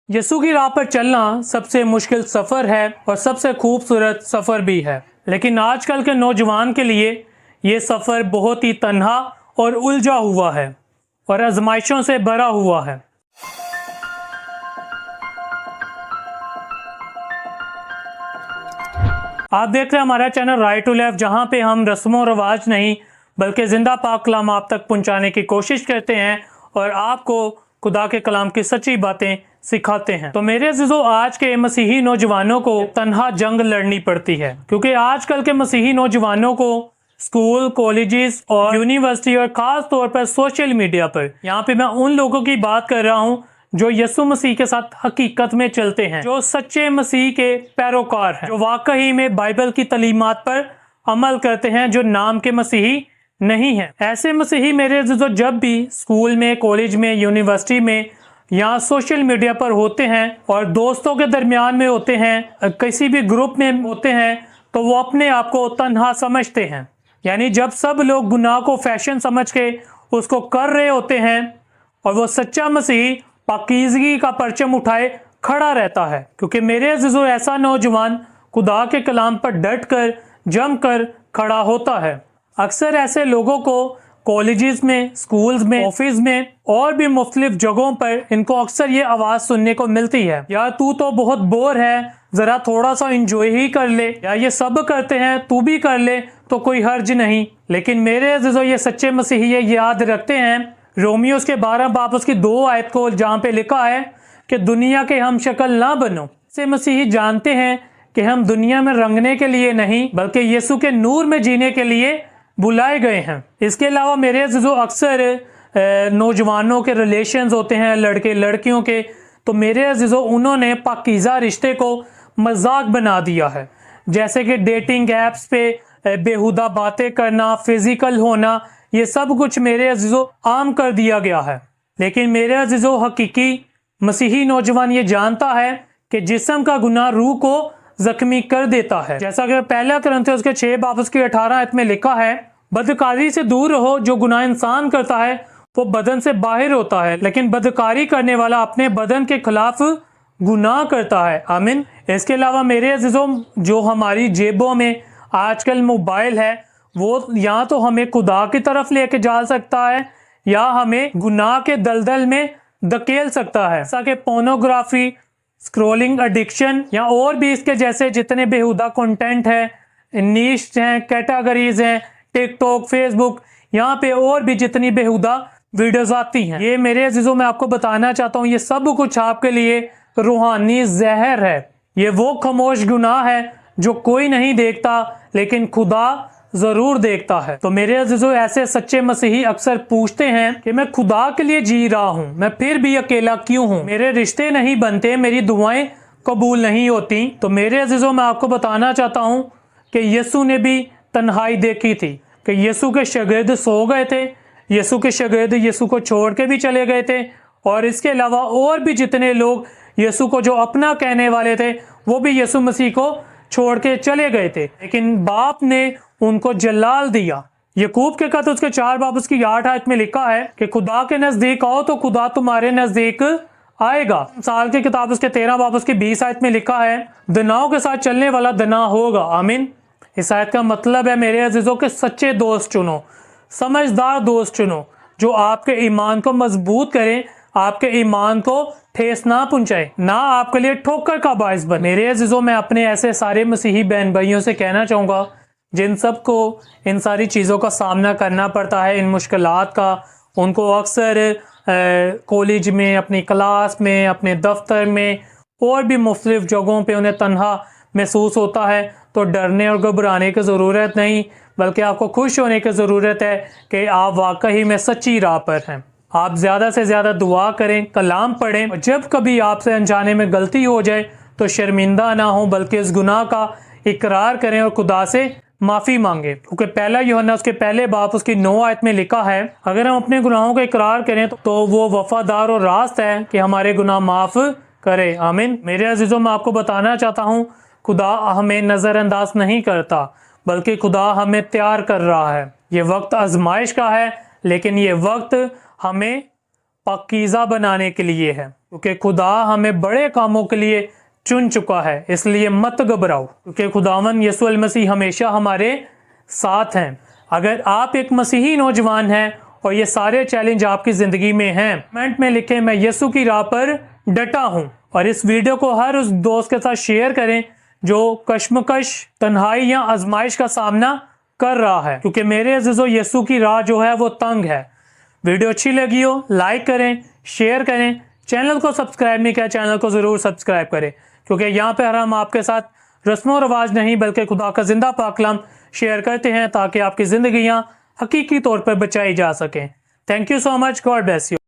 यीशु की राह पर चलना सबसे मुश्किल सफ़र है और सबसे खूबसूरत सफ़र भी है, लेकिन आजकल के नौजवान के लिए ये सफ़र बहुत ही तन्हा और उलझा हुआ है और आजमाइशों से भरा हुआ है। आप देख रहे हैं हमारा चैनल राइट टू लेफ्ट, जहाँ पे हम रस्मों रवाज नहीं बल्कि जिंदा पाक कलाम आप तक पहुँचाने की कोशिश करते हैं और आपको खुदा के कलाम की सच्ची बातें सिखाते हैं। तो मेरे अज़ीज़ों, आज के मसीही नौजवानों को तन्हा जंग लड़नी पड़ती है, क्योंकि आजकल के मसीही नौजवानों को स्कूल, कॉलेजेस और यूनिवर्सिटी और ख़ास तौर पर सोशल मीडिया पर, यहाँ पे मैं उन लोगों की बात कर रहा हूँ जो यीशु मसीह के साथ हकीकत में चलते हैं, जो सच्चे मसीह के पैरोकार हैं, जो वाकई में बाइबल की तालीमात पर अमल करते हैं, जो नाम के मसीही नहीं है। ऐसे मसीही मेरे अज़ीज़ों जब भी स्कूल में, कॉलेज में, यूनिवर्सिटी में या सोशल मीडिया पर होते हैं और दोस्तों के दरमियान में होते हैं, किसी भी ग्रुप में होते हैं, तो वो अपने आप को तन्हा समझते हैं। यानी जब सब लोग गुनाह को फैशन समझ के उसको कर रहे होते हैं और वो सच्चा मसीह पाकीज़गी का परचम उठाए खड़ा रहता है। क्योंकि मेरे अज़ीज़ों ऐसा नौजवान खुदा के कलाम पर डट कर जम कर खड़ा होता है। अक्सर ऐसे लोगों को कॉलेजेस में, स्कूल्स में, ऑफिस में और भी मुख्तलिफ जगहों पर इनको अक्सर ये आवाज़ सुनने को मिलती है, यार तू तो बहुत बोर है, ज़रा थोड़ा सा इंजॉय ही कर ले, या ये सब करते हैं तू भी कर ले तो कोई हर्ज नहीं। लेकिन मेरे अज़ीज़ों ये सच्चे मसीही ये याद रखते हैं रोमियोस के 12 बाब उसकी 2 आयत को, जहाँ पे लिखा है कि दुनिया के हम शक्ल ना बनो। से मसीही जानते हैं कि हम दुनिया में रंगने के लिए नहीं बल्कि यीशु के नूर में जीने के लिए बुलाए गए हैं। इसके अलावा मेरे अज़ीज़ों अक्सर नौजवानों के रिलेशंस होते हैं, लड़के लड़कियों के, तो मेरे अज़ीज़ों उन्होंने पाकीज़ा रिश्ते को मजाक बना दिया है। जैसे कि डेटिंग ऐप्स पे बेहुदा बातें करना, फिज़िकल होना, ये सब कुछ मेरे अज़ीज़ों आम कर दिया गया है। लेकिन मेरे अज़ीज़ों हकीकी मसीही नौजवान ये जानता है कि जिस्म का गुनाह रूह को जख्मी कर देता है। जैसा कि पहला कुरिन्थियों उसके 6 बाब उसकी 18 आयत में लिखा है, बदकारी से दूर रहो, जो गुनाह इंसान करता है वो बदन से बाहर होता है, लेकिन बदकारी करने वाला अपने बदन के खिलाफ गुनाह करता है। आमीन। इसके अलावा मेरे अज़ीज़ों जो हमारी जेबों में आजकल मोबाइल है, वो या तो हमें खुदा की तरफ लेके जा सकता है या हमें गुनाह के दलदल में धकेल सकता है, जैसा कि पोर्नोग्राफी, स्क्रोलिंग एडिक्शन या और भी इसके जैसे जितने बेहुदा कंटेंट है, नीश हैं, कैटेगरीज हैं, टिकटॉक, फेसबुक, यहाँ पे और भी जितनी बेहुदा वीडियोस आती हैं। ये मेरे अज़ीज़ों मैं आपको बताना चाहता हूँ, ये सब कुछ आपके लिए रूहानी जहर है। ये वो खामोश गुनाह है जो कोई नहीं देखता लेकिन खुदा ज़रूर देखता है। तो मेरे अज़ीज़ों ऐसे सच्चे मसीही अक्सर पूछते हैं कि मैं खुदा के लिए जी रहा हूँ, मैं फिर भी अकेला क्यों हूँ, मेरे रिश्ते नहीं बनते, मेरी दुआएं कबूल नहीं होती। तो मेरे अज़ीज़ों मैं आपको बताना चाहता हूँ कि यीशु ने भी तन्हाई देखी थी, कि यीशु के शागिर्द सो गए थे, यीशु के शागिर्द यीशु को छोड़ के भी चले गए थे, और इसके अलावा और भी जितने लोग यीशु को जो अपना कहने वाले थे वो भी यीशु मसीह को छोड़ के चले गए थे। लेकिन बाप ने उनको जलाल दिया। यकूब के खत उसके 4 बाब उसकी 8 आयत में लिखा है कि खुदा के नज़दीक आओ तो खुदा तुम्हारे नज़दीक आएगा। साल की किताब उसके 13 बाब उसकी 20 आयत में लिखा है, दनाओं के साथ चलने वाला दना होगा। आमीन। इस आयत का मतलब है मेरे अज़ीज़ों के सच्चे दोस्त चुनो, समझदार दोस्त चुनो, जो आपके ईमान को मजबूत करें, आपके ईमान को ठेस ना पहुंचाए, ना आपके लिए ठोकर का बायस बने। मेरे अज़ीज़ों मैं अपने ऐसे सारे मसीही बहन भाइयों से कहना चाहूँगा जिन सब को इन सारी चीज़ों का सामना करना पड़ता है, इन मुश्किलात का, उनको अक्सर कॉलेज में, अपनी क्लास में, अपने दफ्तर में और भी मुख्तलिफ जगहों पे उन्हें तन्हा महसूस होता है, तो डरने और घबराने की ज़रूरत नहीं बल्कि आपको खुश होने की ज़रूरत है कि आप वाकई में सच्ची राह पर हैं। आप ज़्यादा से ज़्यादा दुआ करें, कलाम पढ़ें, और जब कभी आपसे अनजाने में गलती हो जाए तो शर्मिंदा ना हो बल्कि इस गुनाह का इकरार करें और खुदा से माफ़ी मांगे। क्योंकि पहला यूहन्ना उसके पहले बाब उसकी 9 आयत में लिखा है, अगर हम अपने गुनाहों का इकरार करें तो वो वफादार और रास्त है कि हमारे गुनाह माफ़ करे। आमीन। मेरे अज़ीज़ों मैं आपको बताना चाहता हूँ, खुदा हमें नज़रअंदाज नहीं करता बल्कि खुदा हमें तैयार कर रहा है। ये वक्त आजमाइश का है, लेकिन ये वक्त हमें पाकीज़ा बनाने के लिए है, क्योंकि खुदा हमें बड़े कामों के लिए चुन चुका है। इसलिए मत घबराओ, क्योंकि खुदावन यीशु अल मसीह हमेशा हमारे साथ हैं। अगर आप एक मसीही नौजवान हैं और ये सारे चैलेंज आपकी ज़िंदगी में हैं, कमेंट में लिखें मैं यीशु की राह पर डटा हूँ। और इस वीडियो को हर उस दोस्त के साथ शेयर करें जो कश्मकश, तन्हाई या आजमाइश का सामना कर रहा है, क्योंकि मेरे अज़ीज़ों यीशु की राह जो है वो तंग है। वीडियो अच्छी लगी हो लाइक करें, शेयर करें। चैनल को सब्सक्राइब नहीं किया, चैनल को ज़रूर सब्सक्राइब करें, क्योंकि यहाँ पर हम आपके साथ रस्मों रवाज नहीं बल्कि खुदा का जिंदा पाक कलाम शेयर करते हैं, ताकि आपकी ज़िंदगियाँ हकीकी तौर पर बचाई जा सकें। Thank you so much, God bless you.